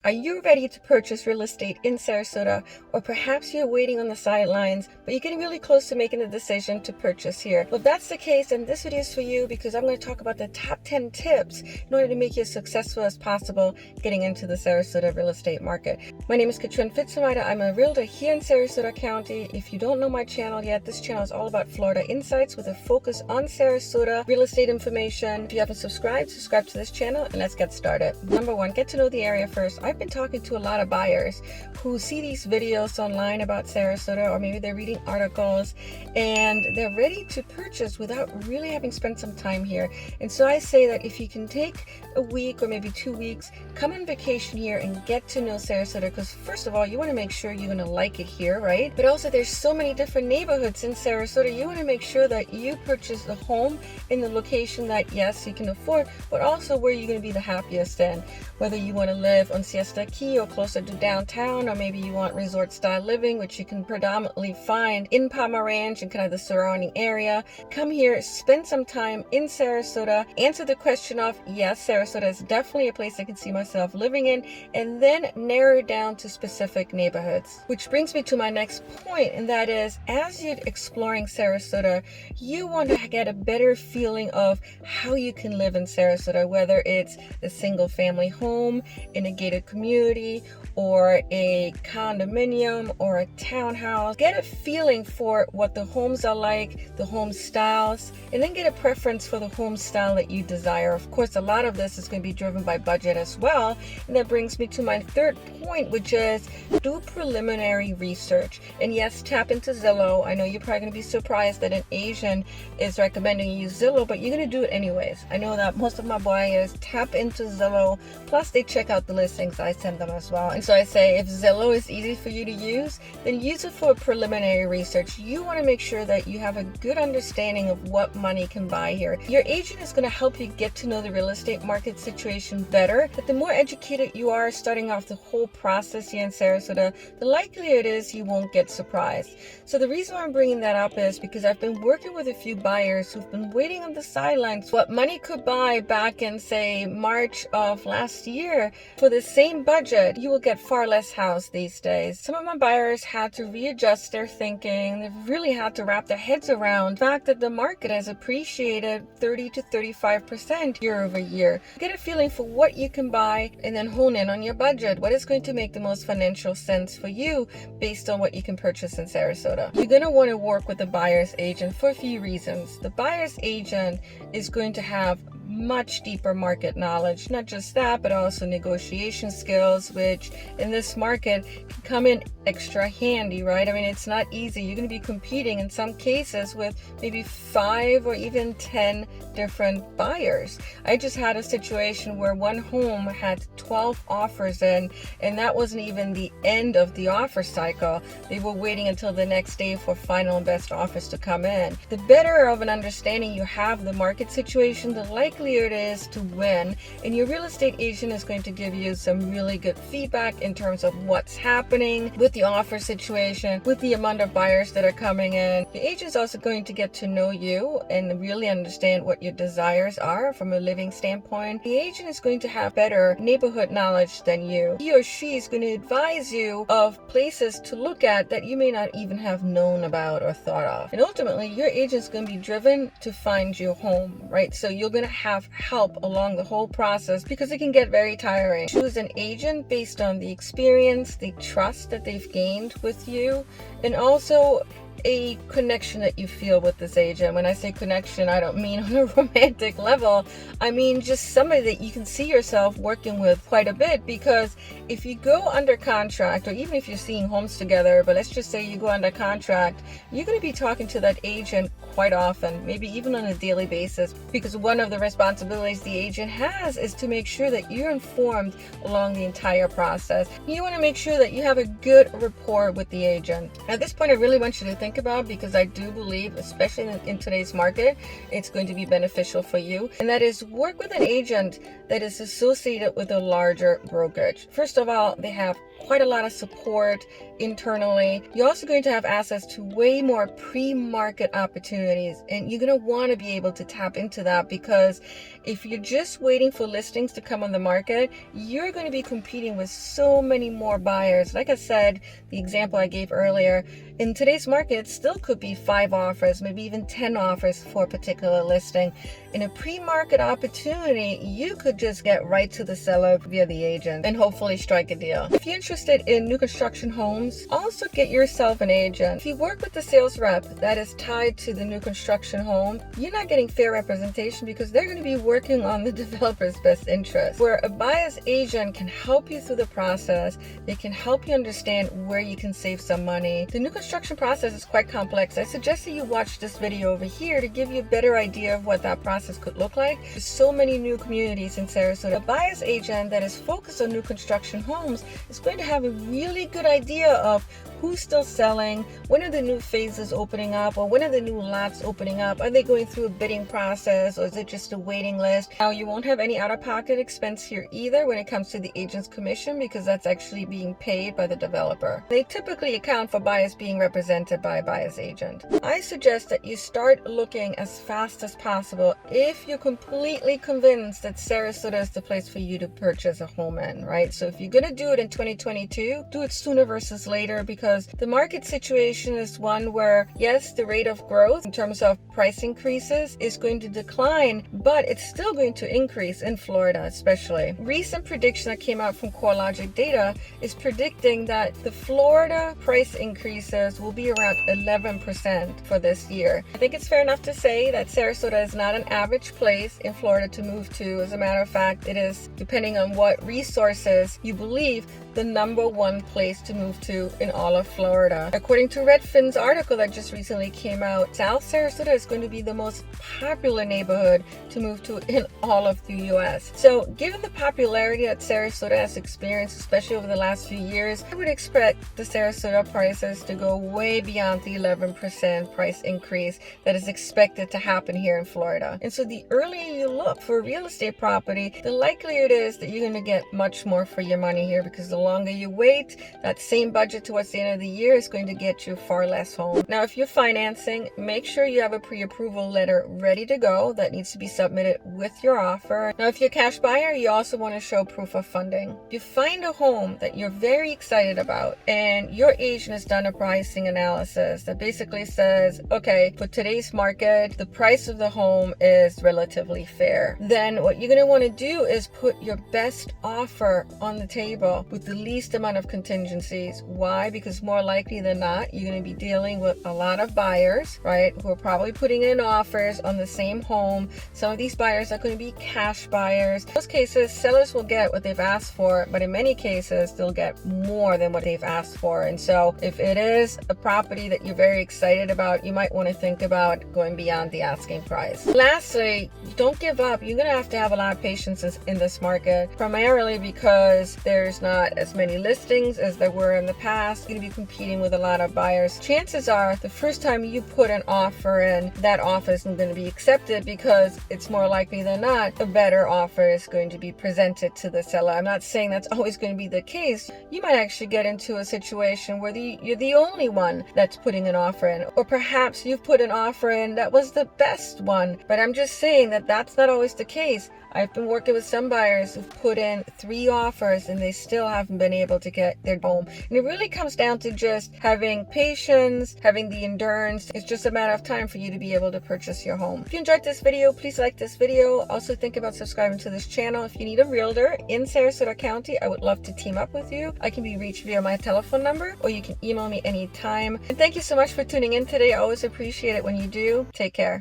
Are you ready to purchase real estate in Sarasota? Or perhaps you're waiting on the sidelines, but you're getting really close to making a decision to purchase here. Well, if that's the case, then this video is for you because I'm going to talk about the top 10 tips in order to make you as successful as possible getting into the Sarasota real estate market. My name is Katrin Fitzmaida. I'm a realtor here in Sarasota County. If you don't know my channel yet, this channel is all about Florida insights with a focus on Sarasota real estate information. If you haven't subscribed, subscribe to this channel and let's get started. Number one, get to know the area first. I've been talking to a lot of buyers who see these videos online about Sarasota, or maybe they're reading articles and they're ready to purchase without really having spent some time here. And so I say that if you can take a week or maybe 2 weeks, come on vacation here and get to know Sarasota, because first of all, you want to make sure you're going to like it here, right? But also there's so many different neighborhoods in Sarasota. You want to make sure that you purchase the home in the location that, yes, you can afford, but also where you're going to be the happiest in. Whether you want to live on Siesta Key or closer to downtown, or maybe you want resort style living, which you can predominantly find in Palma Ranch and kind of the surrounding area. Come here, spend some time in Sarasota, answer the question of, yes, Sarasota is definitely a place I can see myself living in, and then narrow it down to specific neighborhoods. Which brings me to my next point, and that is, as you're exploring Sarasota, you want to get a better feeling of how you can live in Sarasota, whether it's a single family home in a gated community or a condominium or a townhouse. Get a feeling for what the homes are like, the home styles, and then get a preference for the home style that you desire. Of course, a lot of this is going to be driven by budget as well. And that brings me to my third point, which is do preliminary research. And yes, tap into Zillow. I know you're probably going to be surprised that an Asian is recommending you use Zillow, but you're going to do it anyways. I know that most of my buyers tap into Zillow, plus they check out the listings I send them as well. And so I say, if Zillow is easy for you to use, then use it for preliminary research. You want to make sure that you have a good understanding of what money can buy here. Your agent is going to help you get to know the real estate market situation better. But the more educated you are starting off the whole process here in Sarasota, the likelier it is you won't get surprised. So the reason why I'm bringing that up is because I've been working with a few buyers who've been waiting on the sidelines what money could buy back in, say, March of last year. For the same budget, you will get far less house these days. Some of my buyers had to readjust their thinking. They've really had to wrap their heads around the fact that the market has appreciated 30 to 35% year over year. Get a feeling for what you can buy and then hone in on your budget. What is going to make the most financial sense for you based on what you can purchase in Sarasota? You're going to want to work with the buyer's agent for a few reasons. The buyer's agent is going to have much deeper market knowledge. Not just that, but also negotiation skills, which in this market can come in extra handy, right? I mean, it's not easy. You're going to be competing in some cases with maybe 5 or even 10 different buyers. I just had a situation where one home had 12 offers in, and that wasn't even the end of the offer cycle. They were waiting until the next day for final and best offers to come in. The better of an understanding you have the market situation, the likelier it is to win, and your real estate agent is going to give you some really good feedback in terms of what's happening with the offer situation, with the amount of buyers that are coming in. The agent is also going to get to know you and really understand what your desires are from a living standpoint. The agent is going to have better neighborhood knowledge than you. He or she is going to advise you of places to look at that you may not even have known about or thought of. And ultimately, your agent is going to be driven to find your home, right? So you're going to have help along the whole process because it can get very tiring. Choose an agent based on the experience, the trust that they've gained with you, and also a connection that you feel with this agent. When I say connection, I don't mean on a romantic level. I mean just somebody that you can see yourself working with quite a bit, because if you go under contract, or even if you're seeing homes together, but let's just say you go under contract, you're going to be talking to that agent quite often, maybe even on a daily basis, because one of the responsibilities the agent has is to make sure that you're informed along the entire process. You want to make sure that you have a good rapport with the agent. At this point, I really want you to think think about, because I do believe, especially in today's market, it's going to be beneficial for you. And that is, work with an agent that is associated with a larger brokerage. First of all, they have quite a lot of support internally. You're also going to have access to way more pre-market opportunities, and you're going to want to be able to tap into that, because if you're just waiting for listings to come on the market, you're going to be competing with so many more buyers. Like I said, the example I gave earlier, in today's market, it still could be 5 offers, maybe even 10 offers for a particular listing. In a pre-market opportunity, you could just get right to the seller via the agent and hopefully strike a deal. If you're interested in new construction homes, also get yourself an agent. If you work with the sales rep that is tied to the new construction home, you're not getting fair representation, because they're going to be working on the developer's best interest. Where a buyer's agent can help you through the process, they can help you understand where you can save some money. The new construction process is quite complex. I suggest that you watch this video over here to give you a better idea of what that process could look like. There's so many new communities in Sarasota. A buyer's agent that is focused on new construction homes is going to have a really good idea of who's still selling, when are the new phases opening up, or when are the new lots opening up. Are they going through a bidding process, or is it just a waiting list? Now, you won't have any out-of-pocket expense here either when it comes to the agent's commission, because that's actually being paid by the developer. They typically account for buyers being represented by a buyer's agent. I suggest that you start looking as fast as possible if you're completely convinced that Sarasota is the place for you to purchase a home in, right? So if you're going to do it in 2022, do it sooner versus later, because the market situation is one where, yes, the rate of growth in terms of price increases is going to decline, but it's still going to increase in Florida, especially. Recent prediction that came out from CoreLogic data is predicting that the Florida price increases will be around 11% for this year. I think it's fair enough to say that Sarasota is not an average place in Florida to move to. As a matter of fact, it is, depending on what resources you believe, the #1 place to move to in all of Florida. According to Redfin's article that just recently came out, South Sarasota is going to be the most popular neighborhood to move to in all of the US. So given the popularity that Sarasota has experienced, especially over the last few years, I would expect the Sarasota prices to go way beyond the 11% price increase that is expected to happen here in Florida. And so the earlier you look for a real estate property, the likelier it is that you're going to get much more for your money here, because the longer you wait, that same budget towards the end of the year is going to get you far less home. Now, if you're financing, make sure you have a pre-approval letter ready to go that needs to be submitted with your offer. Now, if you're a cash buyer, you also want to show proof of funding. If you find a home that you're very excited about and your agent has done a pricing analysis that basically says, okay, for today's market, the price of the home is relatively fair, then what you're going to want to do is put your best offer on the table with the least amount of contingencies. Why? Because more likely than not, you're going to be dealing with a lot of buyers, right, who are probably putting in offers on the same home. Some of these buyers are going to be cash buyers. In most cases, sellers will get what they've asked for, but in many cases, they'll get more than what they've asked for. And so if it is a property that you're very excited about, you might want to think about going beyond the asking price. Lastly, don't give up. You're going to have a lot of patience in this market, primarily because there's not as many listings as there were in the past. You're going to be competing with a lot of buyers. Chances are the first time you put an offer in, that offer isn't going to be accepted, because it's more likely than not a better offer is going to be presented to the seller. I'm not saying that's always going to be the case. You might actually get into a situation where you're the only one that's putting an offer in, or perhaps you've put an offer in that was the best one. But I'm just saying that that's not always the case. I've been working with some buyers who've put in 3 offers and they still haven't been able to get their home. And it really comes down to just having patience, having the endurance. It's just a matter of time for you to be able to purchase your home. If you enjoyed this video, please like this video. Also think about subscribing to this channel. If you need a realtor in Sarasota County, I would love to team up with you. I can be reached via my telephone number, or you can email me anytime. And thank you so much for tuning in today. I always appreciate it when you do. Take care.